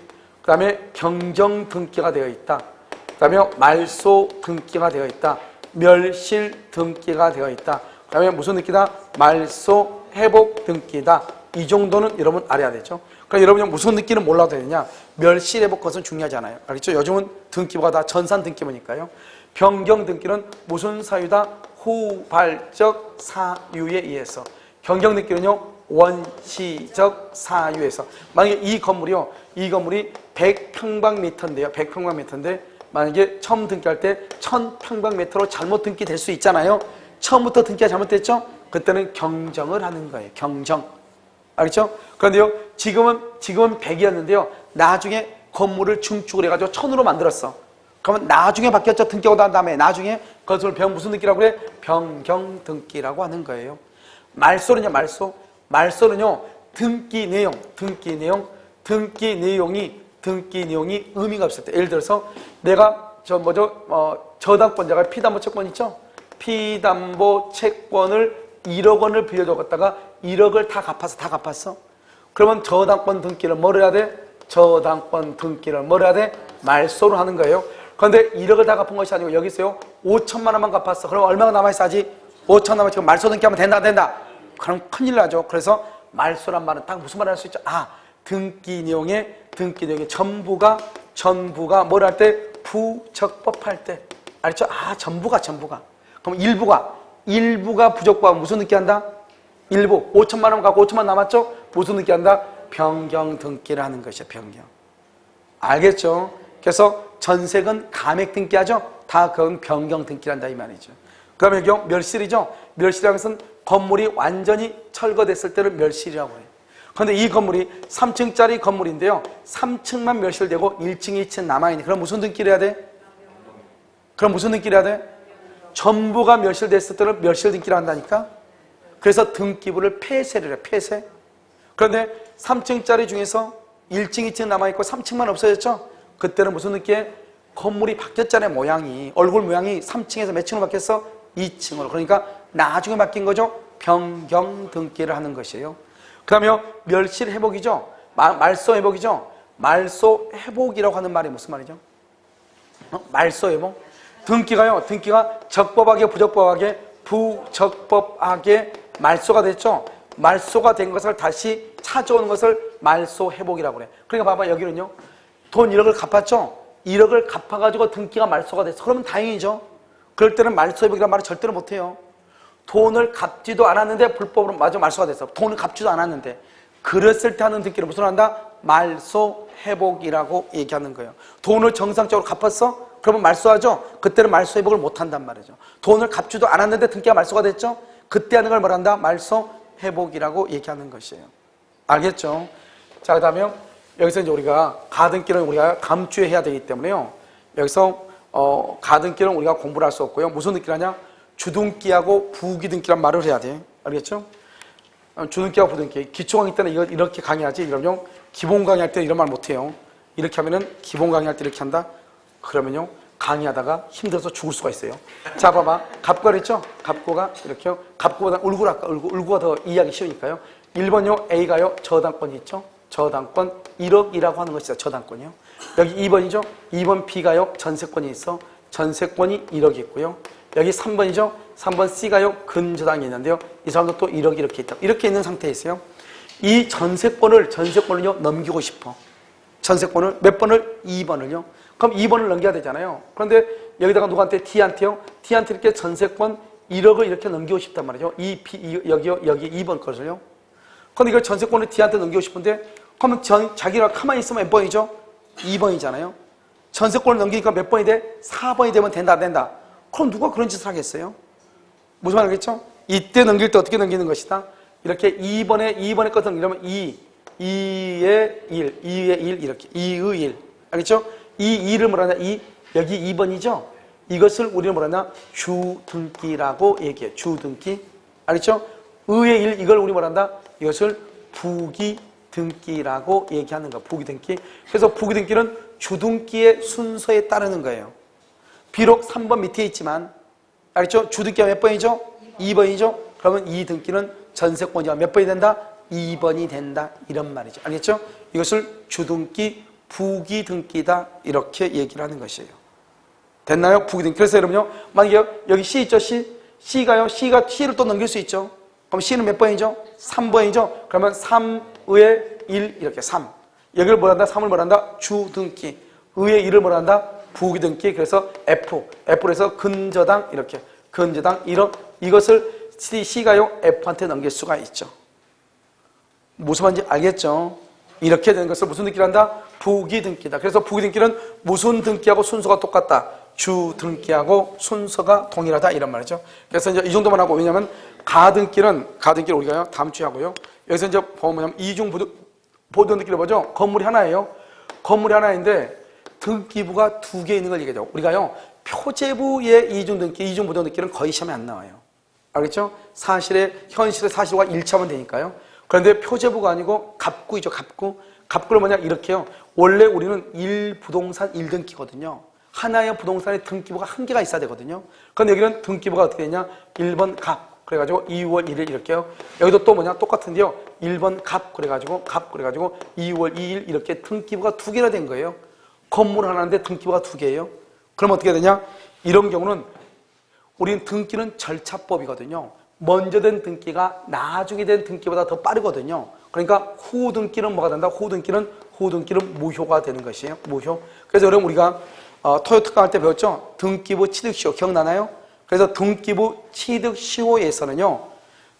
그 다음에 경정 등기가 되어 있다. 그 다음에 말소 등기가 되어 있다. 멸실 등기가 되어 있다. 그 다음에 무슨 등기다? 말소 회복 등기다. 이 정도는 여러분 알아야 되죠. 그러니까 여러분이 무슨 등기는 몰라도 되느냐? 멸실 회복 것은 중요하지 않아요. 알겠죠? 요즘은 등기부가 다 전산 등기부니까요. 변경 등기는 무슨 사유다? 후발적 사유에 의해서. 경정 등기는요, 원시적 사유에서. 만약에 이 건물이 100평방미터인데요. 100평방미터인데 만약에 처음 등기할 때 1000평방미터로 잘못 등기될 수 있잖아요. 처음부터 등기가 잘못됐죠? 그때는 경정을 하는 거예요. 경정. 알겠죠? 그런데요, 지금은 100이었는데요. 나중에 건물을 중축을 해가지고 1000으로 만들었어. 그러면 나중에 바뀌었죠. 등기하고 난 다음에 나중에 그것을 무슨 등기라고 그래? 변경 등기라고 하는 거예요. 말소는요, 말소는요, 등기 내용이 의미가 없을 때. 예를 들어서 내가 저당권자가 피담보 채권 있죠? 피담보 채권을 1억 원을 빌려줬다가 1억을 다 갚았어. 그러면 저당권 등기를 뭘 해야 돼? 저당권 등기를 뭘 해야 돼? 말소를 하는 거예요. 그런데 1억을 다 갚은 것이 아니고 여기 있어요. 5천만 원만 갚았어. 그럼 얼마가 남아있어? 아직 5천 남아. 지금 말소 등기하면 된다. 그럼 큰일 나죠. 그래서 말소란 말은 딱 무슨 말을 할 수 있죠? 등기 내용의 전부가 뭘 할 때? 부적법할 때. 알죠? 전부가. 그럼 일부가 부적법하면 무슨 등기한다? 일부. 5천만 원 갖고 5천만 남았죠? 무슨 등기한다? 변경 등기를 하는 것이죠. 변경. 알겠죠? 그래서 전세금 감액 등기하죠? 다 그건 변경 등기란다 이 말이죠. 그 다음에 여기 멸실이죠? 멸실이라는 것은 건물이 완전히 철거됐을 때를 멸실이라고 해요. 그런데 이 건물이 3층짜리 건물인데요. 3층만 멸실되고 1층, 2층 남아있는. 그럼 무슨 등기를 해야 돼? 전부가 멸실됐을 때를 멸실 등기를 한다니까? 그래서 등기부를 폐쇄를 해, 폐쇄. 그런데 3층짜리 중에서 1층, 2층 남아있고 3층만 없어졌죠? 그때는 무슨 등기에? 건물이 바뀌었잖아요, 모양이. 얼굴 모양이 3층에서 몇 층으로 바뀌었어? 2층으로. 그러니까 나중에 바뀐 거죠? 변경 등기를 하는 것이에요. 그 다음에 멸실 회복이죠? 말소 회복이죠? 말소 회복이라고 하는 말이 무슨 말이죠? 말소 회복? 등기가 적법하게 부적법하게 말소가 됐죠? 말소가 된 것을 다시 찾아오는 것을 말소 회복이라고 그래. 그러니까 봐봐, 여기는요. 돈 1억을 갚았죠? 1억을 갚아가지고 등기가 말소가 됐어. 그러면 다행이죠. 그럴 때는 말소 회복이라는 말을 절대로 못해요. 돈을 갚지도 않았는데 불법으로 말소가 됐어. 돈을 갚지도 않았는데. 그랬을 때 하는 등기를 무슨 한다? 말소 회복이라고 얘기하는 거예요. 돈을 정상적으로 갚았어? 그러면 말소하죠? 그때는 말소 회복을 못 한단 말이죠. 돈을 갚지도 않았는데 등기가 말소가 됐죠? 그때 하는 걸 뭐란다? 말소 회복이라고 얘기하는 것이에요. 알겠죠? 자, 그 다음에 여기서 이제 우리가 가등기를 우리가 감주해야 되기 때문에요. 여기서 가등기는 우리가 공부를 할 수 없고요. 무슨 등기를 하냐? 주등기하고 부기등기란 말을 해야 돼. 알겠죠? 주등기하고 부등기. 기초 강의 때는 이렇게 강의하지. 그럼요. 기본 강의할 때는 이런 말 못해요. 이렇게 하면은 기본 강의할 때 이렇게 한다. 그러면요. 강의하다가 힘들어서 죽을 수가 있어요. 자, 봐봐. 갑구가 그랬죠? 갑구가 이렇게요. 갑구보다 울구를 할까? 울구가 더 이해하기 쉬우니까요. 1번요. A가요. 저당권이 있죠? 저당권 1억이라고 하는 것이죠. 저당권이요. 여기 2번이죠. 2번 B가요. 전세권이 있어. 전세권이 1억이 있고요. 여기 3번이죠. 3번 C가요. 근저당이 있는데요. 이 사람도 또 1억이 이렇게 있다. 이렇게 있는 상태에 있어요. 이 전세권을요. 넘기고 싶어. 전세권을 몇 번을? 2번을요. 그럼 2번을 넘겨야 되잖아요. 그런데 여기다가 누구한테? D한테요. D한테 이렇게 전세권 1억을 이렇게 넘기고 싶단 말이죠. 여기 2번 것을요. 그런데 이걸 전세권을 D한테 넘기고 싶은데 그러면 자기가 가만히 있으면 몇 번이죠? 2번이잖아요. 전세권을 넘기니까 몇 번이 돼? 4번이 되면 된다, 안 된다. 그럼 누가 그런 짓을 하겠어요? 무슨 말 하겠죠? 이때 넘길 때 어떻게 넘기는 것이다? 이렇게 2번의 것을 넘기려면 2의 1 이렇게 2의 1 알겠죠? 이 2를 뭐라 하냐? 여기 2번이죠? 이것을 우리는 뭐라 하냐? 주등기라고 얘기해. 주등기. 알겠죠? 의의 1 이걸 우리 뭐라 한다? 이것을 부기등기라고 얘기하는 거야. 부기등기. 그래서 부기등기는 주등기의 순서에 따르는 거예요. 비록 3번 밑에 있지만 알겠죠? 주등기가 몇 번이죠? 2번이죠? 그러면 이 등기는 전세권이 몇 번이 된다? 2번이 된다. 이런 말이죠. 알겠죠? 이것을 주등기, 부기등기다 이렇게 얘기를 하는 것이에요. 됐나요? 부기등기. 그래서 여러분요, 만약에 여기 C 있죠? C가 C를 또 넘길 수 있죠? 그럼 C는 몇 번이죠? 3번이죠? 그러면 3의 1 이렇게 3. 여기를 뭘 한다? 3을 뭘 한다? 주등기. 의의 1을 뭘 한다? 부기등기. 그래서 F로 해서 근저당 이렇게. 근저당 이것을 C가요 F한테 넘길 수가 있죠. 무슨 말인지 알겠죠? 이렇게 되는 것을 무슨 등기를 한다? 부기등기다. 그래서 부기등기는 무슨 등기하고 순서가 똑같다. 주등기하고 순서가 동일하다 이런 말이죠. 그래서 이제 이 정도만 하고, 왜냐하면 가등기를 우리가요 다음 주에 하고요. 여기서 이제 보면 이중 보존등기를 보죠. 건물이 하나예요. 건물이 하나인데 등기부가 2개 있는 걸 얘기하죠. 우리가요 표제부의 이중 보존등기는 거의 시험에 안 나와요. 알겠죠? 현실의 사실과 일치하면 되니까요. 그런데 표제부가 아니고 갑구이죠. 갑구를 뭐냐 이렇게요. 원래 우리는 1부동산 1등기거든요. 하나의 부동산에 등기부가 한 개가 있어야 되거든요. 그런데 여기는 등기부가 어떻게 되냐? 1번 갑 그래가지고 2월 1일 이렇게요. 여기도 또 뭐냐? 똑같은데요. 1번 갑 그래가지고 2월 2일 이렇게 등기부가 2개나 된 거예요. 건물 하나인데 등기부가 2개예요. 그럼 어떻게 되냐? 이런 경우는 우리는 등기는 절차법이거든요. 먼저 된 등기가 나중에 된 등기보다 더 빠르거든요. 그러니까 후등기는 뭐가 된다? 후등기는 무효가 되는 것이에요. 무효. 그래서 여러분 우리가 토요 특강 할 때 배웠죠? 등기부 취득시효 기억나나요? 그래서 등기부 취득시효에서는요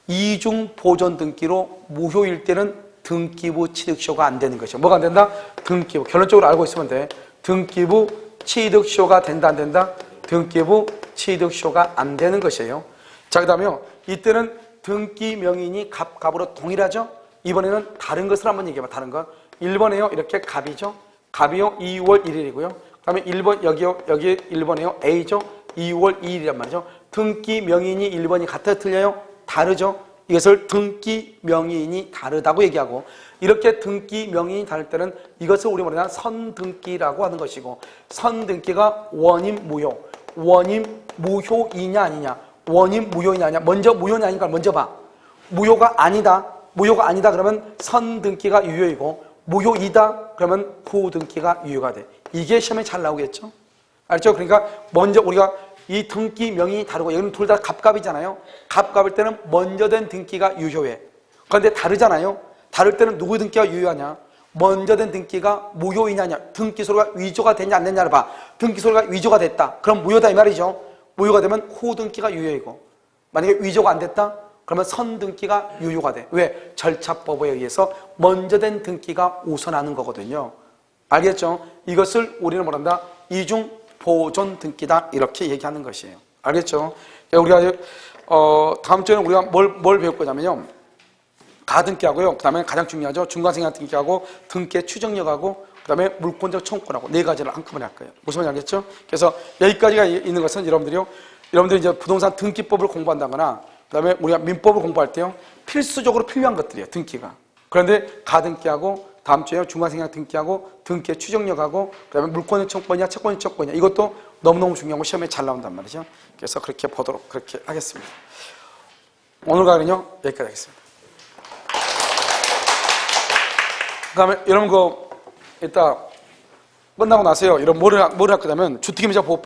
이중 보존 등기로 무효일 때는 등기부 취득시효가 안 되는 것이에요. 뭐가 안 된다? 등기부. 결론적으로 알고 있으면 돼. 등기부 취득시효가 된다 안 된다? 등기부 취득시효가 안 되는 것이에요. 자, 그 다음에요. 이때는 등기 명인이 갑으로 동일하죠? 이번에는 다른 것을 한번 얘기해봐. 다른 것. 1번에요. 이렇게 갑이죠? 갑이요. 2월 1일이고요. 그 다음에 1번, 여기 1번에요. A죠? 2월 2일이란 말이죠. 등기 명인이 1번이 같아요? 틀려요? 다르죠? 이것을 등기 명인이 다르다고 얘기하고, 이렇게 등기 명인이 다를 때는 이것을 우리 말하는 선등기라고 하는 것이고, 선등기가 원인 무효이냐 아니냐, 원인 무효이냐 아니냐. 먼저 무효냐 아닌가 먼저 봐. 무효가 아니다 그러면 선등기가 유효이고, 무효이다 그러면 후등기가 유효가 돼. 이게 시험에 잘 나오겠죠? 알죠? 그러니까 먼저 우리가 이 등기 명인이 다르고, 여기는 둘 다 갑갑이잖아요. 갑갑일 때는 먼저 된 등기가 유효해. 그런데 다르잖아요. 다를 때는 누구 등기가 유효하냐? 먼저 된 등기가 무효이냐 아니냐. 등기소리가 위조가 됐냐 안 됐냐를 봐. 등기소리가 위조가 됐다. 그럼 무효다 이 말이죠. 무효가 되면 후등기가 유효이고, 만약에 위조가 안 됐다? 그러면 선등기가 유효가 돼. 왜? 절차법에 의해서 먼저 된 등기가 우선하는 거거든요. 알겠죠? 이것을 우리는 뭐란다? 이중 보존 등기다 이렇게 얘기하는 것이에요. 알겠죠? 우리가 다음 주에는 우리가 뭘 배울 거냐면요, 가등기하고요, 그 다음에 가장 중요하죠, 중간생각 등기하고 등기의 추정력하고 그 다음에 물권적 청구하고 4가지를 한꺼번에 할 거예요. 무슨 말인지 알겠죠? 그래서 여기까지가 있는 것은 여러분들이 이제 부동산 등기법을 공부한다거나 그 다음에 우리가 민법을 공부할 때요 필수적으로 필요한 것들이에요. 등기가. 그런데 가등기하고 다음 주에 중간생각 등기하고 등기의 추정력하고 그 다음에 물권의 청구권이냐 채권의 청구권이냐, 이것도 너무너무 중요한 거 시험에 잘 나온단 말이죠. 그래서 그렇게 하겠습니다. 오늘 강의는요 여기까지 하겠습니다. 그 다음에 여러분 이따 끝나고 나서요, 여러분 뭘 할 거냐면 주택임자 보호